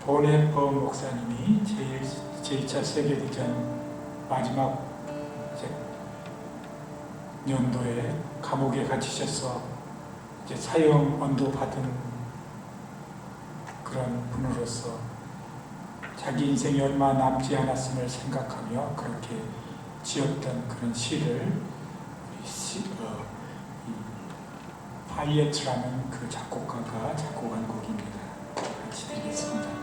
보네퍼 목사님이 제2차 세계대전 마지막 연도에 감옥에 갇히셔서 이제 사형 언도받은 그런 분으로서 자기 인생이 얼마 남지 않았음을 생각하며 그렇게 지었던 그런 시를 파이에트라는 그 작곡가가 작곡한 곡입니다. 같이 드리겠습니다.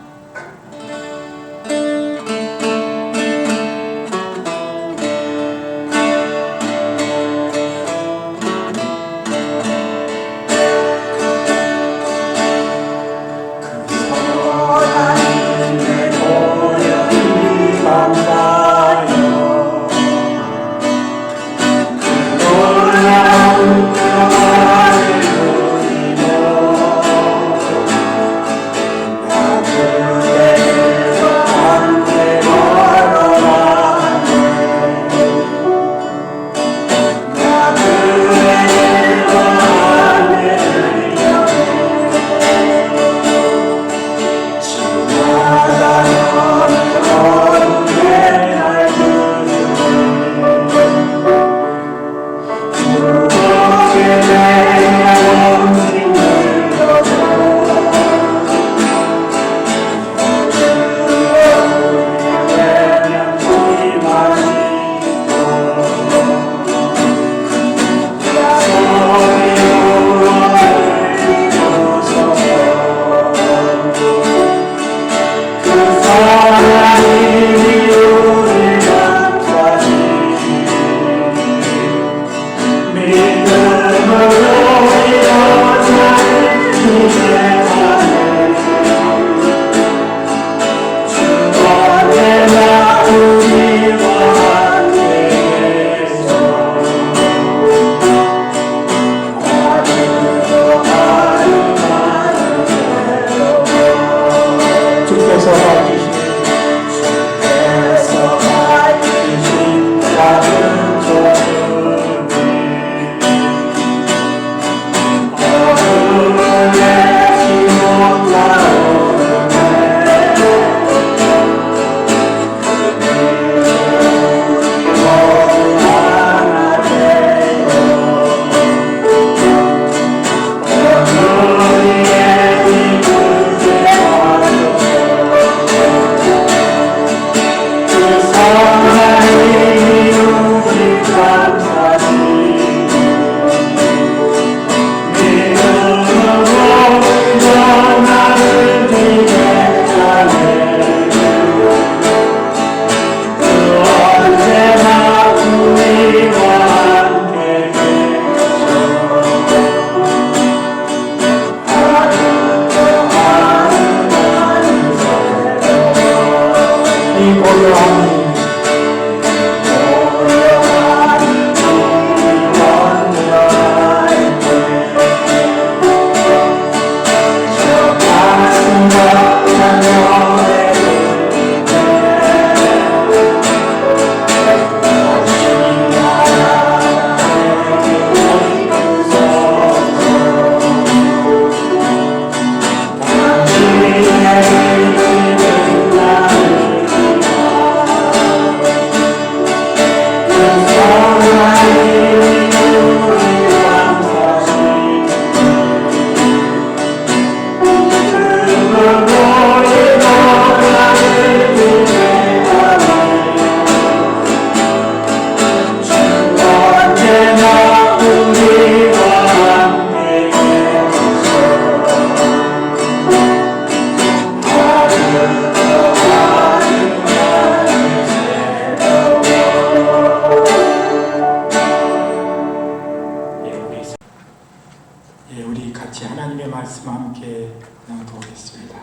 우리 같이 하나님의 말씀 함께 낭독하겠습니다.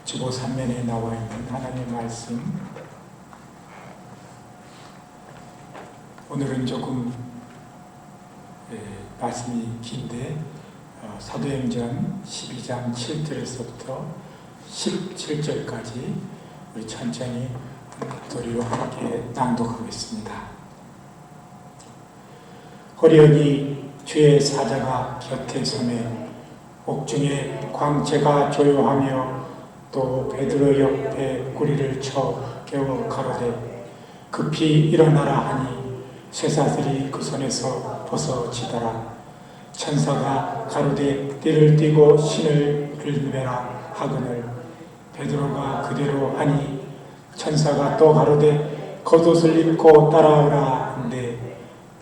주보 3면에 나와 있는 하나님의 말씀, 오늘은 조금 말씀이 긴데 사도행전 12장 7절에서부터 17절까지 우리 천천히 도리와 함께 낭독하겠습니다. 호련히 주의 사자가 곁에 서매 옥중에 광채가 조요하며 또 베드로 옆에 꼬리를 쳐 깨워 가로되 급히 일어나라 하니 쇠사슬이 그 손에서 벗어지더라. 천사가 가로되 띠를 띠고 신을 일매라 하거늘 베드로가 그대로 하니 천사가 또 가로되 겉옷을 입고 따라오라 한데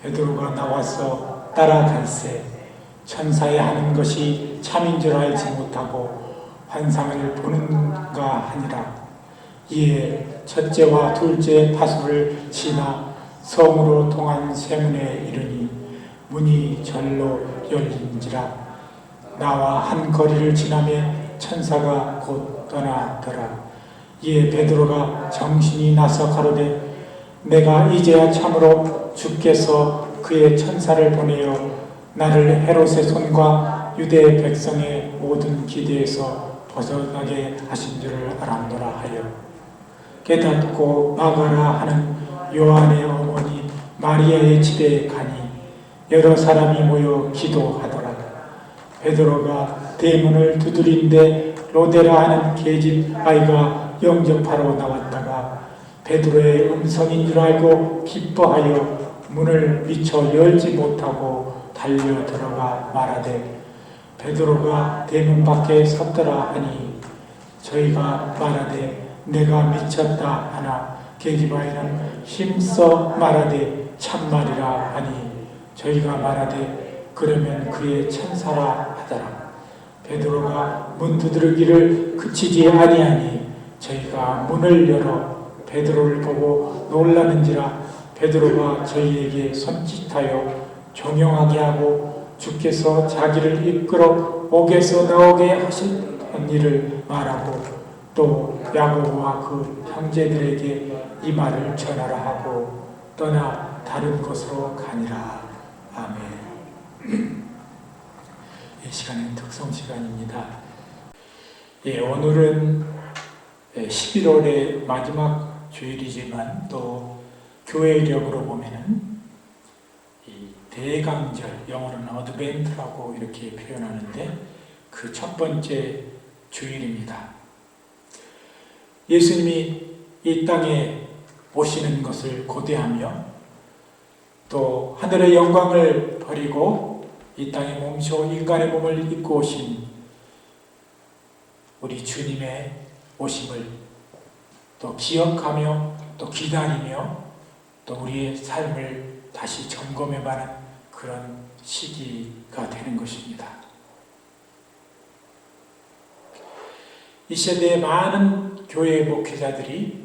베드로가 나와서 따라갈새 천사의 하는 것이 참인 줄 알지 못하고 환상을 보는가 하니라. 이에 첫째와 둘째 파수를 지나 성으로 통한 세문에 이르니 문이 절로 열린지라. 나와 한 거리를 지나며 천사가 곧 떠나더라. 이에 베드로가 정신이 나서 가로되 내가 이제야 참으로 주께서 그의 천사를 보내어 나를 헤롯의 손과 유대 백성의 모든 기대에서 벗어나게 하신 줄을 알았노라 하여 깨닫고 마가라 하는 요한의 어머니 마리아의 집에 가니 여러 사람이 모여 기도하더라. 베드로가 대문을 두드린데 로데라 하는 계집 아이가 영접하러 나왔다가 베드로의 음성인 줄 알고 기뻐하여 문을 미처 열지 못하고 달려 들어가 말하되 베드로가 대문 밖에 섰더라 하니 저희가 말하되 내가 미쳤다 하나 계집아이는 힘써 말하되 참말이라 하니 저희가 말하되 그러면 그의 천사라 하더라. 베드로가 문 두드리기를 그치지 아니하니 저희가 문을 열어 베드로를 보고 놀라는지라. 베드로가 저희에게 손짓하여 종용하게 하고 주께서 자기를 이끌어 옥에서 나오게 하신 일을 말하고 또 야고보와 그 형제들에게 이 말을 전하라 하고 떠나 다른 곳으로 가니라. 아멘. 이 시간은 특송 시간입니다. 오늘은 11월의 마지막 주일이지만 또 교회력으로 보면은 이 대강절, 영어로는 어드벤트라고 이렇게 표현하는데 그 첫 번째 주일입니다. 예수님이 이 땅에 오시는 것을 고대하며 또 하늘의 영광을 버리고 이 땅에 몸소 인간의 몸을 입고 오신 우리 주님의 오심을 또 기억하며 또 기다리며 또 우리의 삶을 다시 점검해봐는 그런 시기가 되는 것입니다. 이 시대에 많은 교회 목회자들이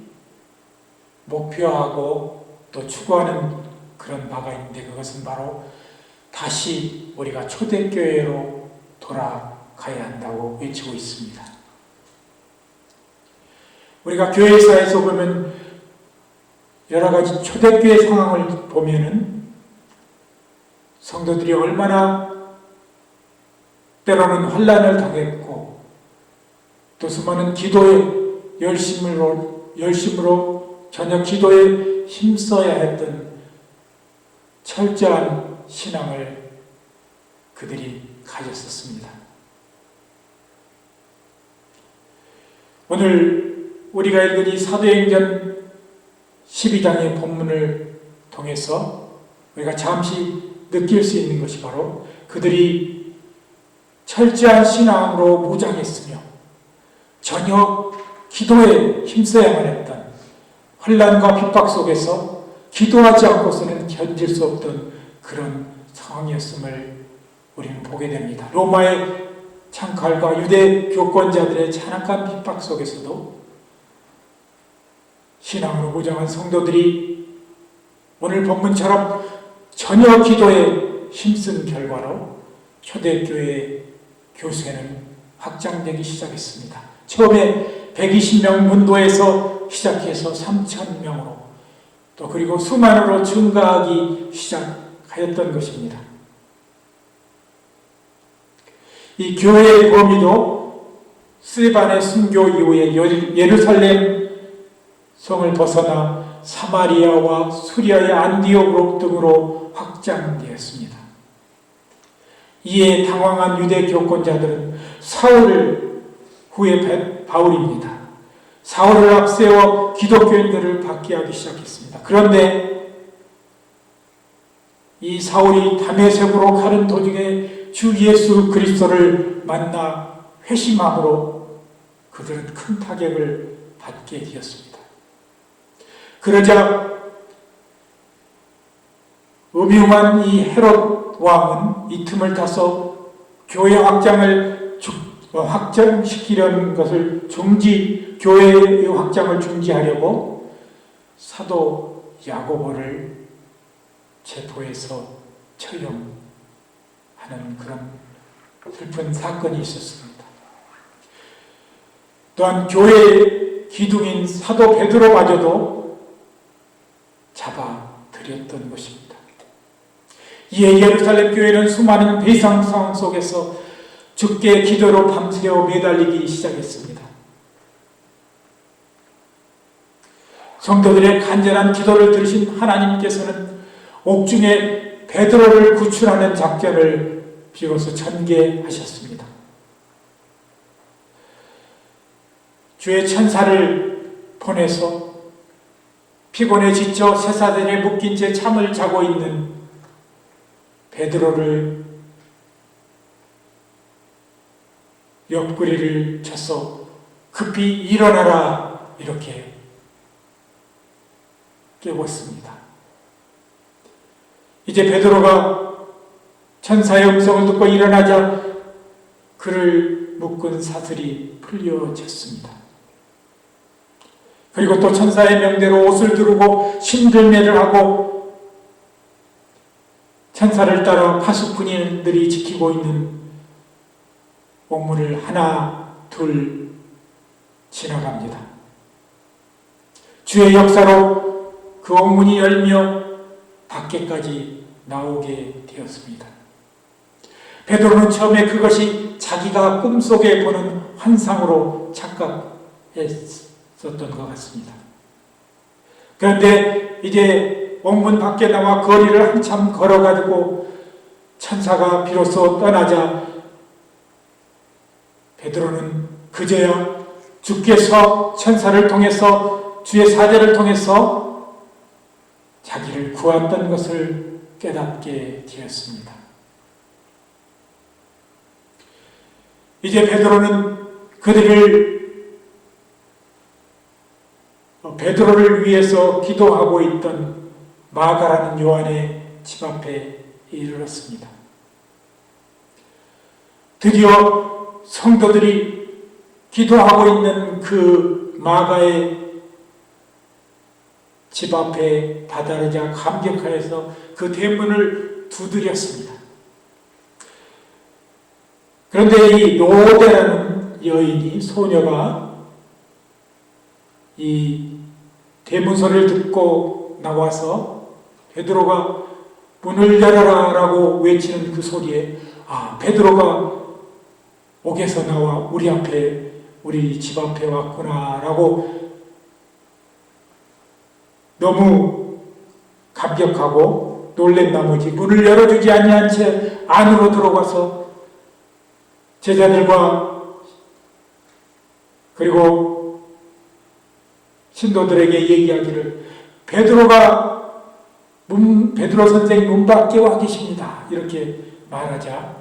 목표하고 또 추구하는 그런 바가 있는데 그것은 바로 다시 우리가 초대교회로 돌아가야 한다고 외치고 있습니다. 우리가 교회사에서 보면 여러 가지 초대교회 상황을 보면은 성도들이 얼마나 때로는 혼란을 당했고 또 수많은 기도의 열심으로 전혀 기도에 힘써야 했던 철저한 신앙을 그들이 가졌었습니다. 오늘 우리가 읽은 이 사도행전 12장의 본문을 통해서 우리가 잠시 느낄 수 있는 것이 바로 그들이 철저한 신앙으로 무장했으며 전혀 기도에 힘써야만 했던 혼란과 핍박 속에서 기도하지 않고서는 견딜 수 없던 그런 상황이었음을 우리는 보게 됩니다. 로마의 창칼과 유대 교권자들의 잔악한 핍박 속에서도 신앙으로 무장한 성도들이 오늘 본문처럼 전혀 기도에 힘쓴 결과로 초대교회 교세는 확장되기 시작했습니다. 처음에 120명 문도에서 시작해서 3,000명으로 또 그리고 수만으로 증가하기 시작하였던 것입니다. 이 교회의 범위도 스데반의 순교 이후에 예루살렘 성을 벗어나 사마리아와 수리아의 안디옥 등으로 확장되었습니다. 이에 당황한 유대 교권자들은 사울을 후에 바울입니다. 사울을 앞세워 기독교인들을 박해하기 시작했습니다. 그런데 이 사울이 다메섹으로 가는 도중에 주 예수 그리스도를 만나 회심함으로 그들은 큰 타격을 받게 되었습니다. 그러자 음흉한 이 헤롯 왕은 이 틈을 타서 교회 확장시키려는 것을 교회의 확장을 중지하려고 사도 야고보를 체포해서 처형하는 그런 슬픈 사건이 있었습니다. 또한 교회의 기둥인 사도 베드로마저도 잡아들였던 것입니다. 이에 예루살렘 교회는 수많은 배상 상황 속에서 주께 기도로 밤새워 매달리기 시작했습니다. 성도들의 간절한 기도를 들으신 하나님께서는 옥중에 베드로를 구출하는 작전을 비로소 전개하셨습니다. 주의 천사를 보내서 피곤에 지쳐 쇠사슬에 묶인 채 잠을 자고 있는 베드로를 옆구리를 쳐서 급히 일어나라 이렇게 깨웠습니다. 이제 베드로가 천사의 음성을 듣고 일어나자 그를 묶은 사슬이 풀려졌습니다. 그리고 또 천사의 명대로 옷을 두르고 신들매를 하고 천사를 따라 파수꾼들이 지키고 있는 옥문을 하나 둘 지나갑니다. 주의 역사로 그 옥문이 열며 밖에까지 나오게 되었습니다. 베드로는 처음에 그것이 자기가 꿈속에 보는 환상으로 착각했었던 것 같습니다. 그런데 이제 옥문 밖에 나와 거리를 한참 걸어가지고 천사가 비로소 떠나자 베드로는 그제야 주께서 천사를 통해서 주의 사제를 통해서 자기를 구했던 것을 깨닫게 되었습니다. 이제 베드로는 베드로를 위해서 기도하고 있던 마가라는 요한의 집 앞에 이르렀습니다. 드디어 성도들이 기도하고 있는 그 마가의 집 앞에 다다르자 감격하여서 그 대문을 두드렸습니다. 그런데 이 로데라는 여인이 소녀가 이 대문 소리를 듣고 나와서 베드로가 문을 열어라 라고 외치는 그 소리에 베드로가 옥에서 나와 우리 집 앞에 왔구나 라고 너무 감격하고 놀란 나머지 문을 열어주지 아니한 채 안으로 들어가서 제자들과 그리고 신도들에게 얘기하기를 베드로 선생님 문 밖에 와 계십니다. 이렇게 말하자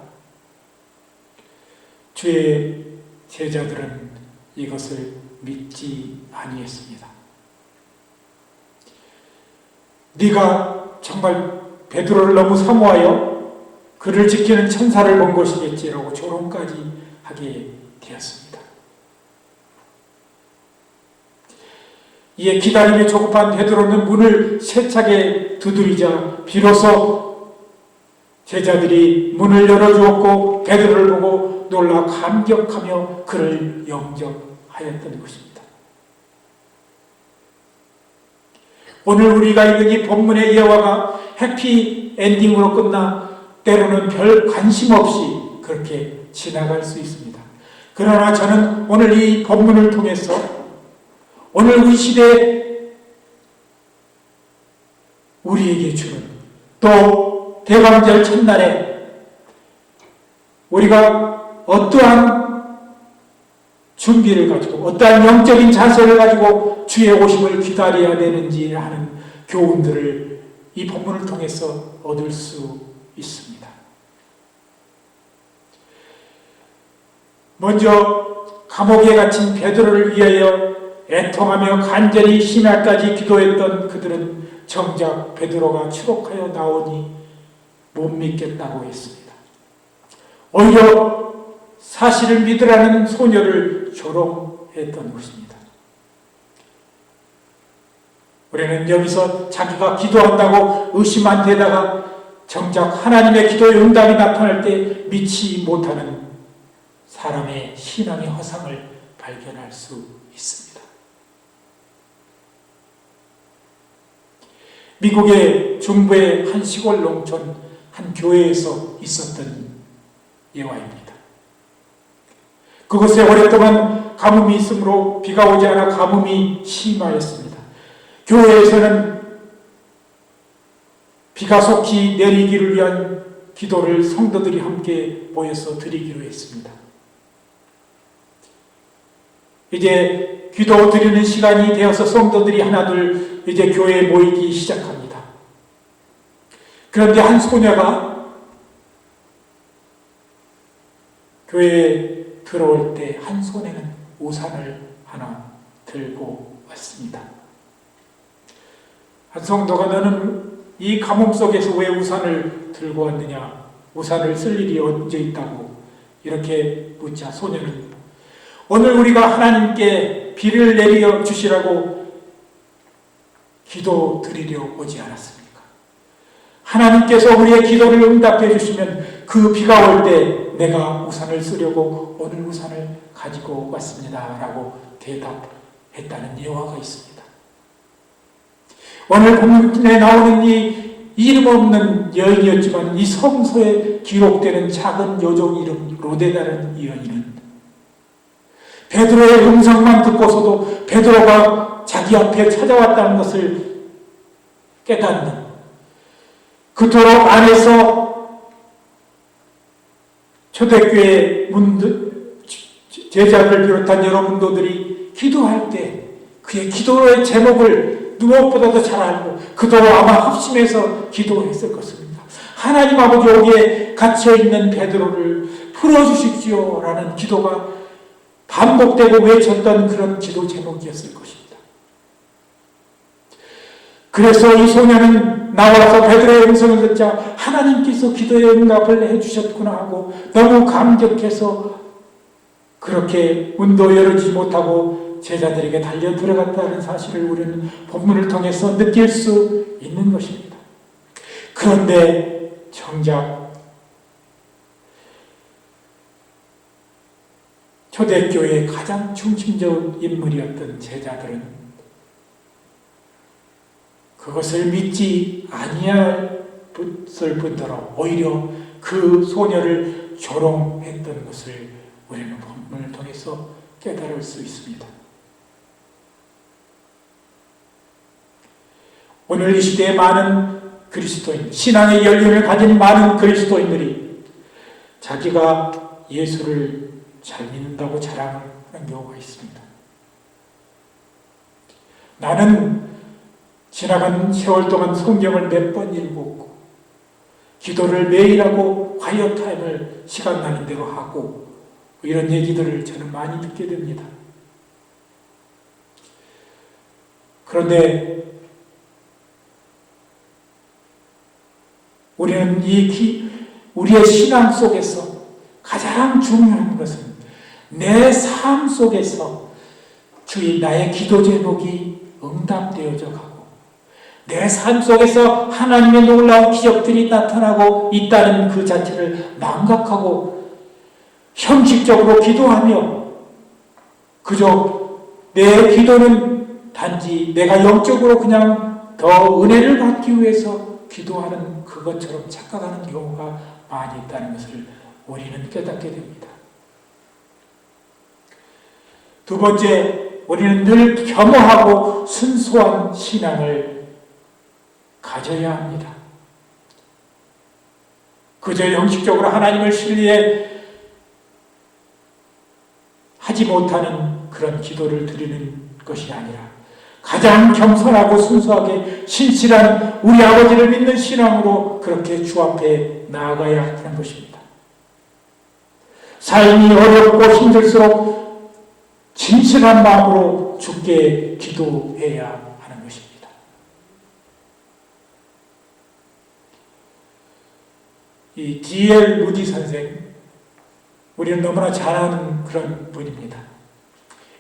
주의 제자들은 이것을 믿지 아니했습니다. 네가 정말 베드로를 너무 사모하여 그를 지키는 천사를 본 것이겠지라고 조롱까지 하게 되었습니다. 이에 기다림에 조급한 베드로는 문을 세차게 두드리자 비로소 제자들이 문을 열어주었고 베드로를 보고 놀라 감격하며 그를 영접하였던 것입니다. 오늘 우리가 읽은 이 본문의 예화가 해피 엔딩으로 끝나 때로는 별 관심 없이 그렇게 지나갈 수 있습니다. 그러나 저는 오늘 이 본문을 통해서 오늘 우리 시대에 우리에게 주는 또 대강절 첫날에 우리가 어떠한 준비를 가지고 어떠한 영적인 자세를 가지고 주의 오심을 기다려야 되는지 하는 교훈들을 이 본문을 통해서 얻을 수 있습니다. 먼저 감옥에 갇힌 베드로를 위하여 애통하며 간절히 심야까지 기도했던 그들은 정작 베드로가 추록하여 나오니 못 믿겠다고 했습니다. 오히려 사실을 믿으라는 소녀를 조롱했던 것입니다. 우리는 여기서 자기가 기도한다고 의심 안 되다가 정작 하나님의 기도의 응답이 나타날 때 믿지 못하는 사람의 신앙의 허상을 발견할 수 있습니다. 미국의 중부의 한 시골 농촌 한 교회에서 있었던 예화입니다. 그곳에 오랫동안 가뭄이 있으므로 비가 오지 않아 가뭄이 심하였습니다. 교회에서는 비가 속히 내리기를 위한 기도를 성도들이 함께 모여서 드리기로 했습니다. 이제 기도 드리는 시간이 되어서 성도들이 하나둘 이제 교회에 모이기 시작합니다. 그런데 한 소녀가 교회에 들어올 때 한 손에는 우산을 하나 들고 왔습니다. 한 성도가 너는 이 가뭄 속에서 왜 우산을 들고 왔느냐? 우산을 쓸 일이 언제 있다고 이렇게 묻자 소녀는 오늘 우리가 하나님께 비를 내려 주시라고 기도 드리려 오지 않았습니까? 하나님께서 우리의 기도를 응답해 주시면 그 비가 올 때 내가 우산을 쓰려고 오늘 우산을 가지고 왔습니다. 라고 대답했다는 예화가 있습니다. 오늘 본문에 나오는 이 이름 없는 여인이었지만 이 성서에 기록되는 작은 여종 이름 로데다라는 이 여인은 베드로의 음성만 듣고서도 베드로가 자기 앞에 찾아왔다는 것을 깨닫는 그토록 안에서 초대교회 제자들 비롯한 여러 문도들이 기도할 때 그의 기도의 제목을 무엇보다도 잘 알고 그도 아마 합심해서 기도했을 것입니다. 하나님 아버지 여기에 갇혀있는 베드로를 풀어주십시오 라는 기도가 반복되고 외쳤던 그런 기도 제목이었을 것입니다. 그래서 이 소녀는 나와서 베드로의 음성을 듣자 하나님께서 기도의 응답을 해주셨구나 하고 너무 감격해서 그렇게 문도 열지 못하고 제자들에게 달려 들어갔다는 사실을 우리는 본문을 통해서 느낄 수 있는 것입니다. 그런데 정작 초대교회의 가장 중심적 인물이었던 제자들은 그것을 믿지 아니할 뿐더러 오히려 그 소녀를 조롱했던 것을 우리는 본문을 통해서 깨달을 수 있습니다. 오늘 이 시대에 많은 그리스도인, 신앙의 연륜을 가진 많은 그리스도인들이 자기가 예수를 잘 믿는다고 자랑하는 경우가 있습니다. 나는 지나간 세월 동안 성경을 몇 번 읽었고 기도를 매일 하고 화이어 타임을 시간 나는 대로 하고 이런 얘기들을 저는 많이 듣게 됩니다. 그런데 우리는 우리의 신앙 속에서 가장 중요한 것은 내 삶 속에서 주의 나의 기도 제목이 응답되어져 가고 내 삶 속에서 하나님의 놀라운 기적들이 나타나고 있다는 그 자체를 망각하고 형식적으로 기도하며 그저 내 기도는 단지 내가 영적으로 그냥 더 은혜를 받기 위해서 기도하는 그것처럼 착각하는 경우가 많이 있다는 것을 우리는 깨닫게 됩니다. 두 번째, 우리는 늘 겸허하고 순수한 신앙을 가져야 합니다. 그저 형식적으로 하나님을 신뢰하지 하지 못하는 그런 기도를 드리는 것이 아니라 가장 겸손하고 순수하게 신실한 우리 아버지를 믿는 신앙으로 그렇게 주 앞에 나아가야 하는 것입니다. 삶이 어렵고 힘들수록 진실한 마음으로 주께 기도해야 하는 것입니다. 이 D.L. 무디 선생, 우리는 너무나 잘 아는 그런 분입니다.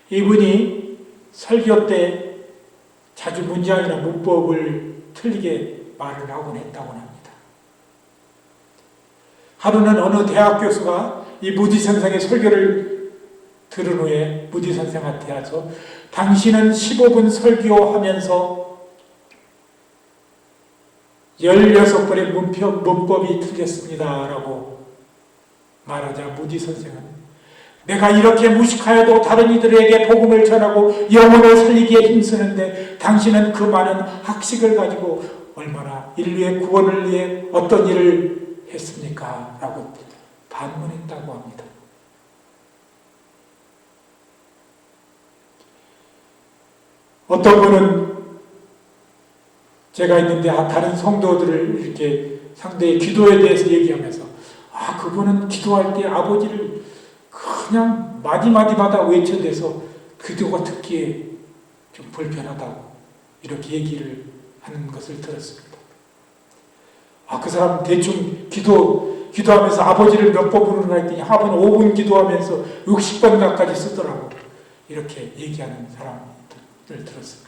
이분이 설교 때 자주 문장이나 문법을 틀리게 말을 하곤 했다고 합니다. 하루는 어느 대학 교수가 이 무디 선생의 설교를 들은 후에 무디 선생한테 와서 당신은 15분 설교하면서 16번의 문법이 틀렸습니다 라고 말하자 무디 선생은 내가 이렇게 무식하여도 다른 이들에게 복음을 전하고 영혼을 살리기에 힘쓰는데 당신은 그 많은 학식을 가지고 얼마나 인류의 구원을 위해 어떤 일을 했습니까? 라고 반문했다고 합니다. 어떤 분은 제가 있는데 다른 성도들을 이렇게 상대의 기도에 대해서 얘기하면서 그분은 기도할 때 아버지를 그냥 마디마디마다 외쳐대서 기도가 듣기에 좀 불편하다고 이렇게 얘기를 하는 것을 들었습니다. 그 사람 대충 기도하면서 아버지를 몇 번 부르는가 했더니 한번 5분 기도하면서 60번 가까이 쓰더라고. 이렇게 얘기하는 사람을 들었습니다.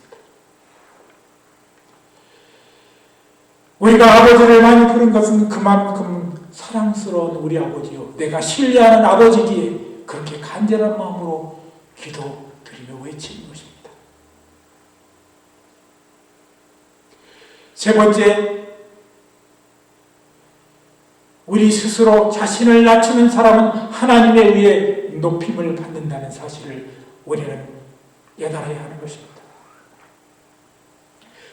우리가 아버지를 많이 부른 것은 그만큼 사랑스러운 우리 아버지요, 내가 신뢰하는 아버지기에 그렇게 간절한 마음으로 기도드리며 외치는 것입니다. 세 번째, 우리 스스로 자신을 낮추는 사람은 하나님에 의해 높임을 받는다는 사실을 우리는 깨달아야 하는 것입니다.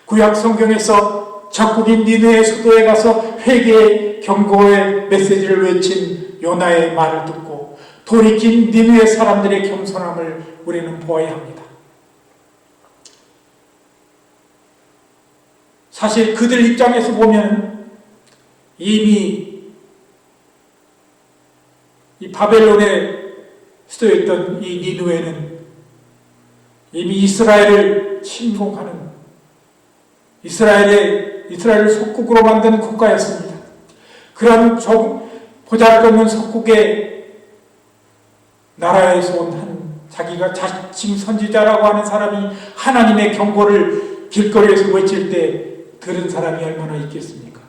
구약 성경에서 적국인 니느웨 수도에 가서 회개의 경고의 메시지를 외친 요나의 말을 듣고 돌이킨 니느웨 사람들의 겸손함을 우리는 보아야 합니다. 사실 그들 입장에서 보면 이미 이 바벨론의 수도였던 이 니느웨는 이미 이스라엘을 침공하는 이스라엘을 속국으로 만든 국가였습니다. 그런 보잘것없는 속국의 나라에서 온 자기가 자칭 선지자라고 하는 사람이 하나님의 경고를 길거리에서 외칠 때 들은 사람이 얼마나 있겠습니까?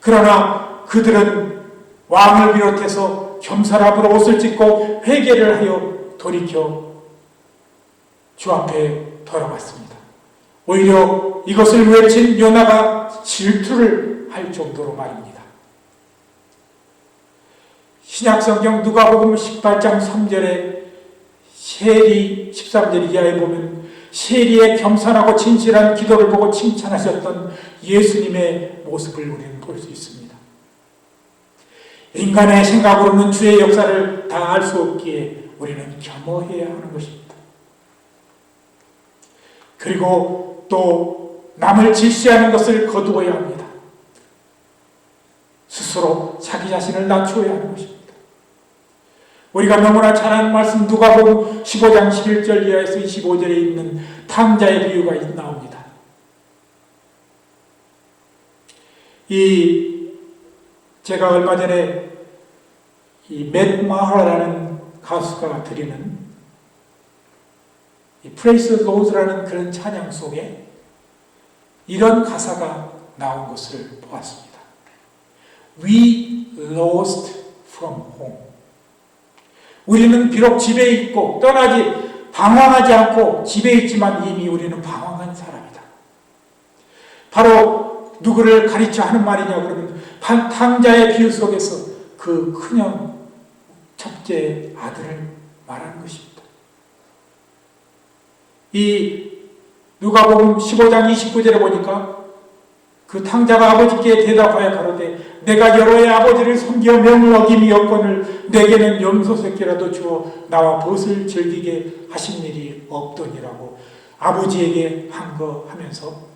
그러나 그들은 왕을 비롯해서 겸손함으로 옷을 찢고 회개를 하여 돌이켜 주 앞에 돌아왔습니다. 오히려 이것을 외친 요나가 질투를 할 정도로 말입니다. 신약성경 누가복음 18장 3절에 세리 13절 이하에 보면 세리의 겸손하고 진실한 기도를 보고 칭찬하셨던 예수님의 모습을 우리는 볼 수 있습니다. 인간의 생각으로는 주의 역사를 다 알 수 없기에 우리는 겸허해야 하는 것입니다. 그리고 또 남을 질시하는 것을 거두어야 합니다. 스스로 자기 자신을 낮추어야 하는 것입니다. 우리가 너무나 잘 아는 말씀 누가복음 15장 11절 이하에서 25절에 있는 탕자의 비유가 나옵니다. 제가 얼마 전에 이 맷 마하라는 가수가 드리는 이 Praise Goes라는 그런 찬양 속에 이런 가사가 나온 것을 보았습니다. We lost from home. 우리는 비록 집에 있고 방황하지 않고 집에 있지만 이미 우리는 방황한 사람이다. 바로 누구를 가리켜 하는 말이냐 그러면 탕자의 비유 속에서 그 큰형 첫째 아들을 말하는 것입니다. 이 누가복음 15장 29절에 보니까 그 탕자가 아버지께 대답하여 가로되 내가 여러의 아버지를 섬겨 명을 어김이 없거늘 내게는 염소 새끼라도 주어 나와 벗을 즐기게 하신 일이 없더니라고 아버지에게 항거하면서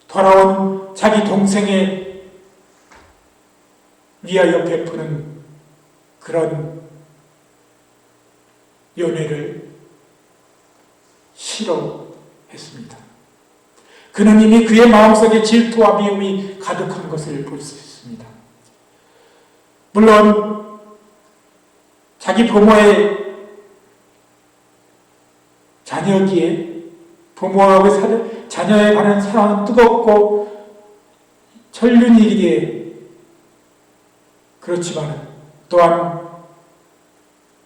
돌아온 자기 동생에 위하여 베푸는 그런 연애를 싫어했습니다. 그는 이미 그의 마음속에 질투와 미움이 가득한 것을 볼 수 있습니다. 물론 자기 부모의 자녀기에 부모하고 자녀에 관한 사랑은 뜨겁고 천륜이기에 그렇지만 또한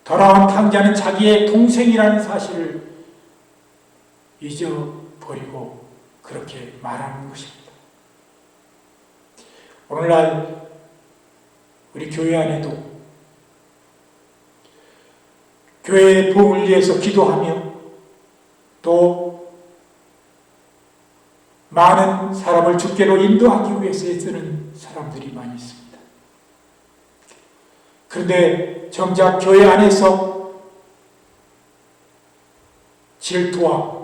돌아온 탕자는 자기의 동생이라는 사실을 잊어버리고 그렇게 말하는 것입니다. 오늘날 우리 교회 안에도 교회의 부흥을 위해서 기도하며 또 많은 사람을 주께로 인도하기 위해서 애쓰는 사람들이 많이 있습니다. 그런데 정작 교회 안에서 질투와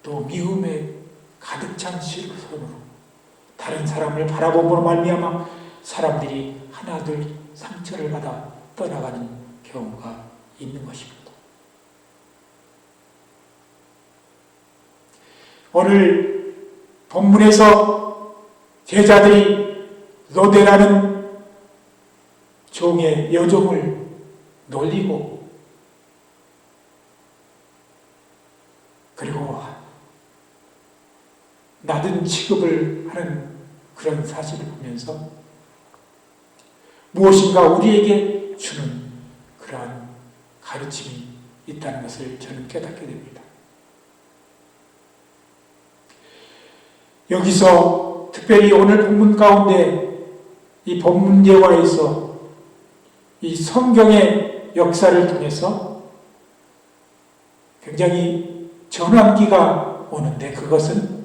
또 미움에 가득 찬 시선으로 다른 사람을 바라봄으로 말미암아 사람들이 하나둘 상처를 받아 떠나가는 경우가 있는 것입니다. 오늘 본문에서 제자들이 로데라는 종의 여종을 놀리고 그리고 낮은 취급을 하는 그런 사실을 보면서 무엇인가 우리에게 주는 그러한 가르침이 있다는 것을 저는 깨닫게 됩니다. 여기서 특별히 오늘 본문 가운데 이 본문 예화에서 이 성경의 역사를 통해서 굉장히 전환기가 오는데 그것은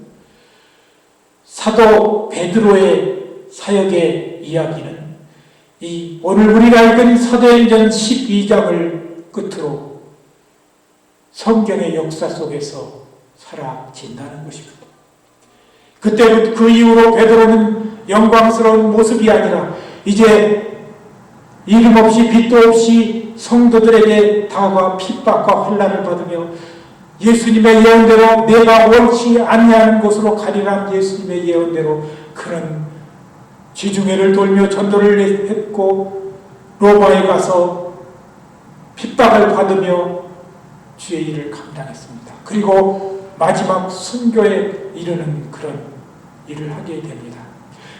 사도 베드로의 사역의 이야기는 이 오늘 우리가 읽은 사도행전 12장을 끝으로 성경의 역사 속에서 사라진다는 것입니다. 그때부터 그 이후로 베드로는 영광스러운 모습이 아니라 이제 이름 없이 빛도 없이 성도들에게 다가 핍박과 환난을 받으며 예수님의 예언대로 내가 원치 아니하는 곳으로 가리란 예수님의 예언대로 그는 지중해를 돌며 전도를 했고 로마에 가서 핍박을 받으며 주의 일을 감당했습니다. 그리고 마지막 순교에 이르는 그런 일을 하게 됩니다.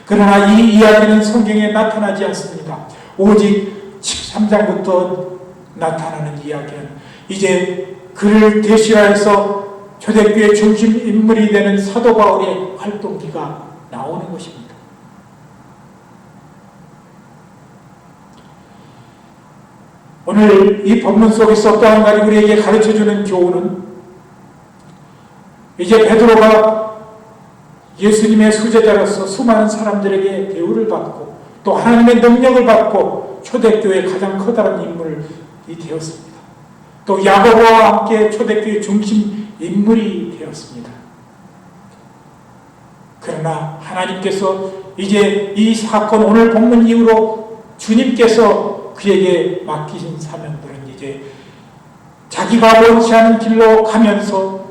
그러나 이 이야기는 성경에 나타나지 않습니다. 오직 13장부터 나타나는 이야기는 이제 그를 대신하여서 초대교회 중심 인물이 되는 사도 바울의 활동기가 나오는 것입니다. 오늘 이 본문 속에서 또 한 가지 우리에게 가르쳐주는 교훈은 이제 베드로가 예수님의 수제자로서 수많은 사람들에게 대우를 받고 또 하나님의 능력을 받고 초대교회의 가장 커다란 인물이 되었습니다. 또 야고보와 함께 초대교회 중심 인물이 되었습니다. 그러나 하나님께서 이제 이 사건 오늘 본문 이후로 주님께서 그에게 맡기신 사명들은 이제 자기가 원치 않은 길로 가면서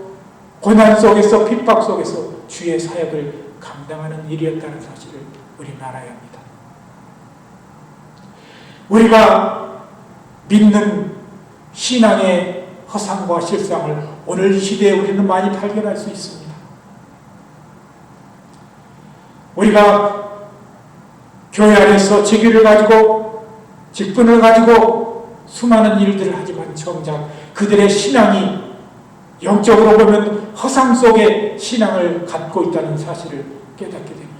고난 속에서 핍박 속에서 주의 사역을 감당하는 일이었다는 사실을 우리는 알아야 합니다. 우리가 믿는 신앙의 허상과 실상을 오늘 이 시대에 우리는 많이 발견할 수 있습니다. 우리가 교회 안에서 직위를 가지고 직분을 가지고 수많은 일들을 하지만 정작 그들의 신앙이 영적으로 보면 허상 속에 신앙을 갖고 있다는 사실을 깨닫게 됩니다.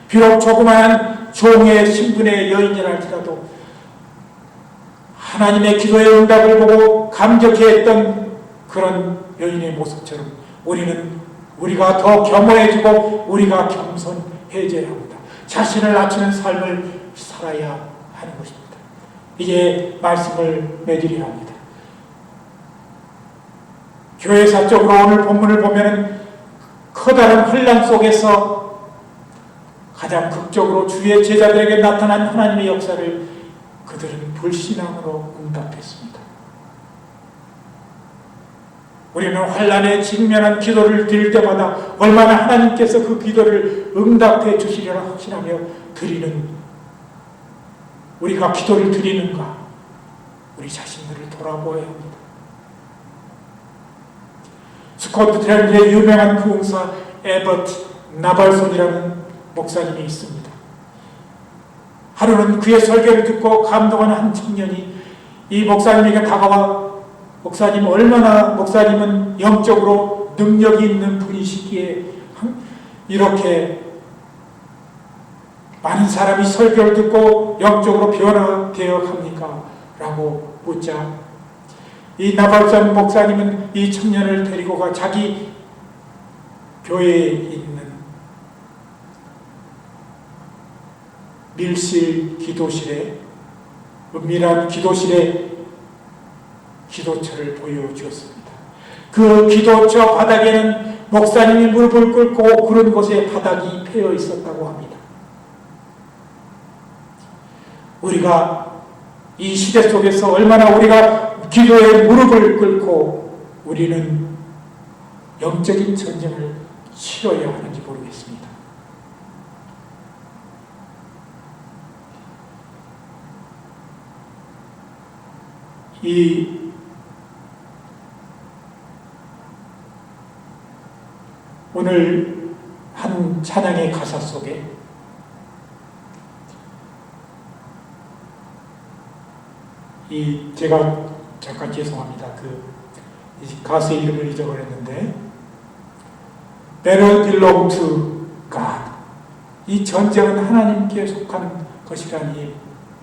비록 조그마한 종의 신분의 여인이랄지라도 하나님의 기도의 응답을 보고 감격해했던 그런 여인의 모습처럼 우리는 우리가 더 겸허해지고 우리가 겸손해져야 합니다. 자신을 낮추는 삶을 살아야 하는 것입니다. 이제 말씀을 맺으려 합니다. 교회사적으로 오늘 본문을 보면 커다란 혼란 속에서 가장 극적으로 주의 제자들에게 나타난 하나님의 역사를 그들은 불신앙으로 응답했습니다. 우리는 환난에 직면한 기도를 드릴 때마다 얼마나 하나님께서 그 기도를 응답해 주시리라 확신하며 우리가 기도를 드리는가, 우리 자신들을 돌아보아야 합니다. 스코틀랜드의 유명한 부흥사 에버트 나발손이라는 목사님이 있습니다. 하루는 그의 설교를 듣고 감동한 한 청년이 이 목사님에게 다가와 목사님은 영적으로 능력이 있는 분이시기에 이렇게 많은 사람이 설교를 듣고 영적으로 변화되어 갑니까? 라고 묻자 이 나발산 목사님은 이 청년을 데리고 가 자기 교회에 있는 밀실 기도실에, 은밀한 기도실에 기도처를 보여주었습니다. 그 기도처 바닥에는 목사님이 무릎을 꿇고 그런 곳에 바닥이 패여 있었다고 합니다. 우리가 이 시대 속에서 얼마나 우리가 기도에 무릎을 꿇고 우리는 영적인 전쟁을 치러야 하는지 모르겠습니다. 오늘 한 찬양의 가사 속에 제가 잠깐 죄송합니다. 이 가수의 이름을 잊어버렸는데 Battle belong to God. 이 전쟁은 하나님께 속한 것이라는 이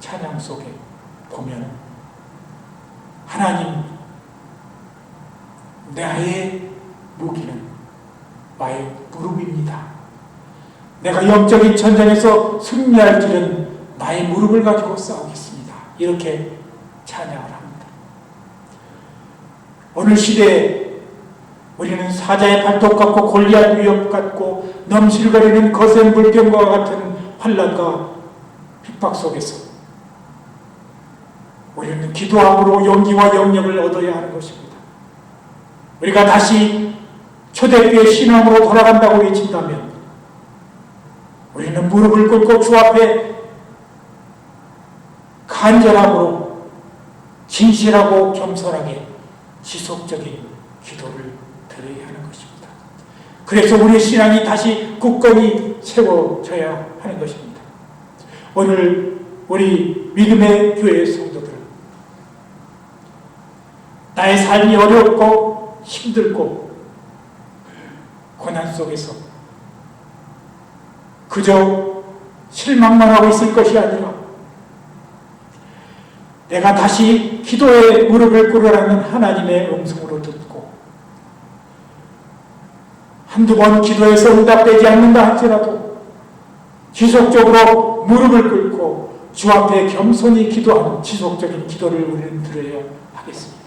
찬양 속에 보면 하나님, 나의 무기는 나의 무릎입니다. 내가 영적인 전쟁에서 승리할 길은 나의 무릎을 가지고 싸우겠습니다. 이렇게 찬양을 합니다. 오늘 시대에 우리는 사자의 발톱 같고 골리앗 위협 같고 넘실거리는 거센 물병과 같은 환난과 핍박 속에서 우리는 기도함으로 용기와 영력을 얻어야 하는 것입니다. 우리가 다시 초대교회 신앙으로 돌아간다고 외친다면 우리는 무릎을 꿇고 주 앞에 간절함으로 진실하고 겸손하게 지속적인 기도를 드려야 하는 것입니다. 그래서 우리의 신앙이 다시 굳건히 세워져야 하는 것입니다. 오늘 우리 믿음의 교회 성도들은 나의 삶이 어렵고 힘들고 고난 속에서 그저 실망만 하고 있을 것이 아니라 내가 다시 기도에 무릎을 꿇으라는 하나님의 음성으로 듣고 한두 번 기도해서 응답되지 않는다 할지라도 지속적으로 무릎을 꿇고 주 앞에 겸손히 기도하는 지속적인 기도를 우리는 드려야 하겠습니다.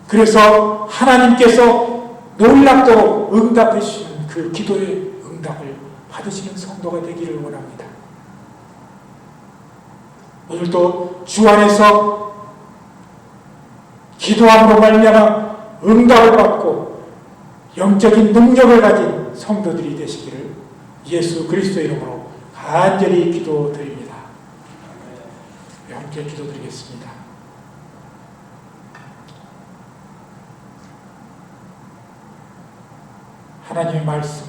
그래서 하나님께서 놀랍도록 응답해 주시는 그 기도의 응답을 받으시는 성도가 되기를 원합니다. 오늘도 주 안에서 기도함으로 말미암아 응답을 받고 영적인 능력을 가진 성도들이 되시기를 예수 그리스도의 이름으로 간절히 기도드립니다. 함께 기도드리겠습니다. 하나님의 말씀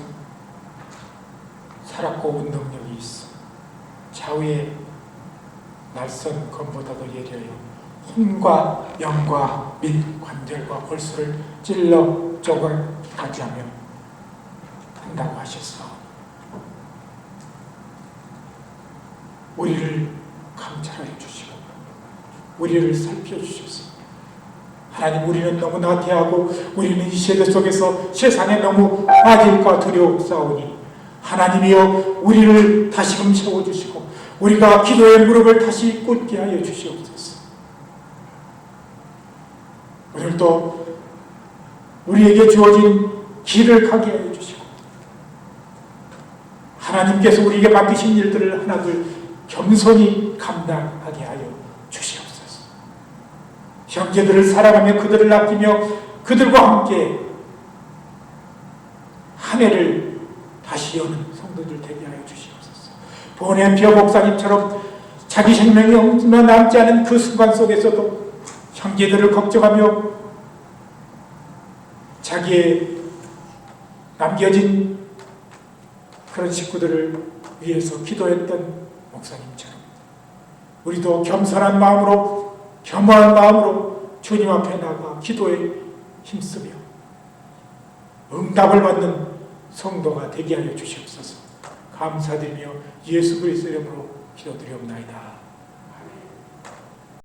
살았고 운동력이 있어 좌우의 날선 검보다도 예리하여 혼과 영과 및 관절과 골수를 찔러 쪼개까지 하며 한다고 하셨어. 우리를 감찰하여 주시고 우리를 살펴주셔서 하나님, 우리는 너무 나태하고 우리는 이 세대 속에서 세상에 너무 빠질까 두려움싸우니 하나님이여 우리를 다시금 채워주시고 우리가 기도의 무릎을 다시 꿇게 하여 주시옵소서. 오늘도 우리에게 주어진 길을 가게 하여 주시고 하나님께서 우리에게 맡기신 일들을 하나둘 겸손히 감당하게 하여 주시옵소서. 형제들을 사랑하며 그들을 아끼며 그들과 함께 한 해를 다시 여는 성도들 되게 하여 주시옵소서. 보냄피어 목사님처럼 자기 생명이 얼마 남지 않은 그 순간 속에서도 형제들을 걱정하며 자기의 남겨진 그런 식구들을 위해서 기도했던 목사님처럼 우리도 겸손한 마음으로 겸허한 마음으로 주님 앞에 나가 기도에 힘쓰며 응답을 받는 성도가 되게 하여 주시옵소서. 감사드리며 예수 그리스도 이름으로 기도드리옵나이다.